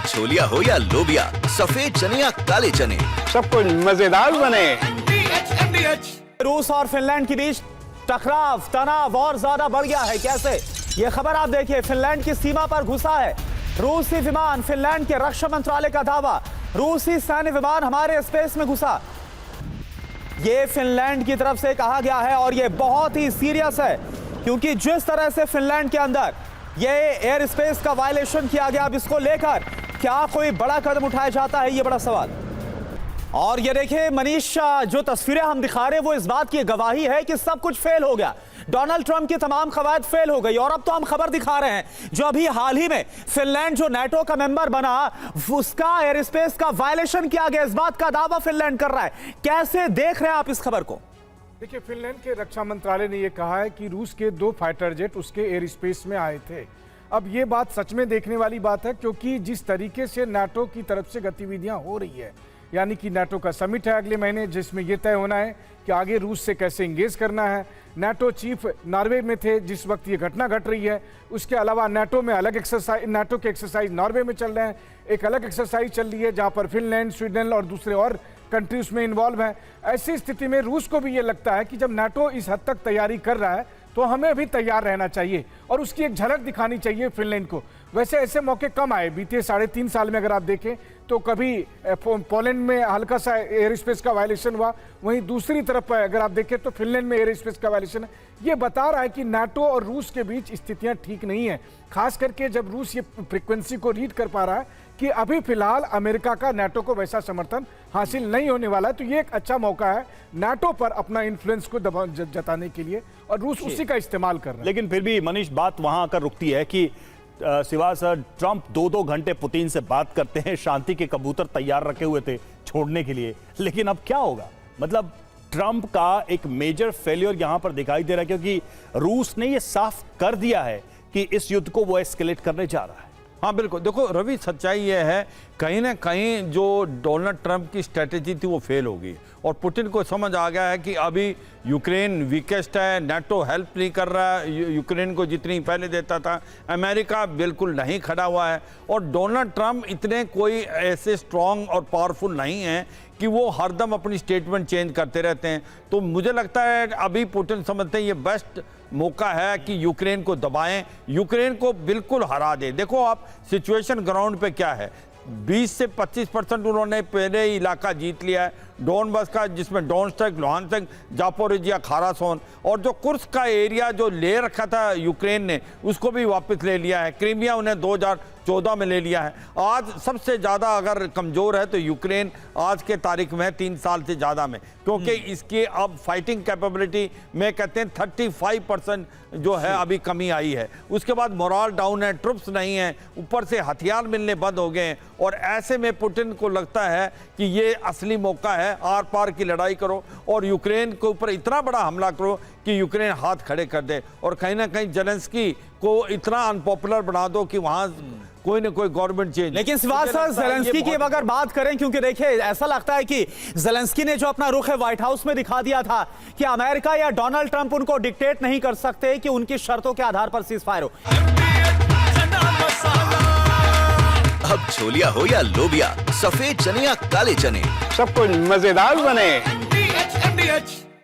छोलिया हो या लोबिया, सफेद चने या काले चने, सब कुछ मजेदार बने। रूस और फिनलैंड के बीच टकराव, तनाव और ज्यादा बढ़ गया है। कैसे? ये खबर आप देखिए। फिनलैंड की सीमा पर घुसा है रूसी विमान। फिनलैंड के रक्षा मंत्रालय का दावा, रूसी सैन्य विमान हमारे स्पेस में घुसा। ये फिनलैंड की तरफ से कहा गया है और ये बहुत ही सीरियस है, क्योंकि जिस तरह से फिनलैंड के अंदर ये एयर स्पेस का वायलेशन किया गया, अब इसको लेकर क्या कोई बड़ा कदम उठाया जाता है, ये बड़ा सवाल। और ये देखिए मनीष, जो तस्वीरें हम दिखा रहे हैं वो इस बात की गवाही है कि सब कुछ फेल हो गया। डोनाल्ड ट्रंप की तमाम कवायद फेल हो गई। और अब तो हम खबर दिखा रहे हैं जो अभी हाल ही में फिनलैंड जो नाटो का मेंबर बना, उसका एयर स्पेस का वायलेशन किया गया, इस बात का दावा फिनलैंड कर रहा है। कैसे देख रहे हैं आप इस खबर को? देखिए, फिनलैंड के रक्षा मंत्रालय ने यह कहा है कि रूस के 2 फाइटर जेट उसके एयर स्पेस में आए थे। अब ये बात सच में देखने वाली बात है, क्योंकि जिस तरीके से नाटो की तरफ से गतिविधियां हो रही है, यानी कि नाटो का समिट है अगले महीने, जिसमें यह तय होना है कि आगे रूस से कैसे इंगेज करना है। नाटो चीफ नॉर्वे में थे जिस वक्त ये घटना घट रही है। उसके अलावा नाटो में अलग एक्सरसाइज, नाटो के एक्सरसाइज नॉर्वे में चल रहे हैं, एक अलग एक्सरसाइज चल रही है जहां पर फिनलैंड, स्वीडन और दूसरे और कंट्री उसमें इन्वॉल्व हैं। ऐसी स्थिति में रूस को भी ये लगता है कि जब नाटो इस हद तक तैयारी कर रहा है तो हमें भी तैयार रहना चाहिए और उसकी एक झलक दिखानी चाहिए फिनलैंड को। वैसे ऐसे मौके कम आए बीते 3.5 साल में। अगर आप देखें तो कभी पोलैंड में हल्का सा एयर स्पेस का वायलेशन हुआ, वहीं दूसरी तरफ अगर आप देखें तो फिनलैंड में एयर स्पेस का वायलेशन है। ये बता रहा है कि नाटो और रूस के बीच स्थितियां ठीक नहीं है, खास करके जब रूस ये फ्रीक्वेंसी को रीड कर पा रहा है कि अभी फिलहाल अमेरिका का नाटो को वैसा समर्थन हासिल नहीं होने वाला है। तो ये एक अच्छा मौका है नाटो पर अपना इन्फ्लुएंस को जताने के लिए, और रूस उसी का इस्तेमाल कर रहा है। लेकिन फिर भी मनीष, बात वहां आकर रुकती है कि सिवा सर ट्रंप 2-2 घंटे पुतिन से बात करते हैं, शांति के कबूतर तैयार रखे हुए थे छोड़ने के लिए। लेकिन अब क्या होगा? मतलब ट्रंप का एक मेजर फेलियर यहां पर दिखाई दे रहा है, क्योंकि रूस ने यह साफ कर दिया है कि इस युद्ध को वो एस्केलेट करने जा रहा है। हाँ बिल्कुल। देखो रवि, सच्चाई यह है कहीं ना कहीं जो डोनाल्ड ट्रंप की स्ट्रेटेजी थी वो फेल होगी, और पुतिन को समझ आ गया है कि अभी यूक्रेन वीकेस्ट है, नाटो हेल्प नहीं कर रहा है यूक्रेन को जितनी पहले देता था, अमेरिका बिल्कुल नहीं खड़ा हुआ है, और डोनाल्ड ट्रंप इतने कोई ऐसे स्ट्रॉन्ग और पावरफुल नहीं हैं कि वो हरदम अपनी स्टेटमेंट चेंज करते रहते हैं। तो मुझे लगता है अभी पुतिन समझते हैं ये बेस्ट मौका है कि यूक्रेन को दबाएं, यूक्रेन को बिल्कुल हरा दें। देखो आप सिचुएशन ग्राउंड पे क्या है, 20 से 25% उन्होंने पहले ही इलाका जीत लिया है डोनबास का, जिसमें डोनेट्स्क, लुहांस्क, जापोरिजिया, खारासोन, और जो कुर्स्क का एरिया जो ले रखा था यूक्रेन ने उसको भी वापस ले लिया है। क्रीमिया उन्हें 2014 में ले लिया है। आज सबसे ज़्यादा अगर कमज़ोर है तो यूक्रेन आज के तारीख में है, 3 साल से ज़्यादा में, क्योंकि इसकी अब फाइटिंग कैपेबिलिटी में कहते हैं 35% जो है अभी कमी आई है। उसके बाद मोरल डाउन है, ट्रुप्स नहीं है, ऊपर से हथियार मिलने बंद हो गए हैं, और ऐसे में पुतिन को लगता है कि ये असली मौका है, आर पार की लड़ाई करो और यूक्रेन के ऊपर इतना बड़ा हमला करो कि यूक्रेन हाथ खड़े कर दे, और कहीं ना कहीं जेलेंस्की को इतना अनपॉपुलर बना दो कि वहां कोई ना कोई गवर्नमेंट चेंज। लेकिन सर जेलेंस्की की अगर बात करें, क्योंकि देखिए ऐसा लगता है कि जेलेंस्की ने जो अपना रुख है व्हाइट हाउस में दिखा दिया था कि अमेरिका या डोनाल्ड ट्रंप उनको डिक्टेट नहीं कर सकते कि उनकी शर्तों के आधार पर सीज फायर हो। अब छोलिया हो या लोबिया, सफेद चने या काले चने, सब कुछ मजेदार बने।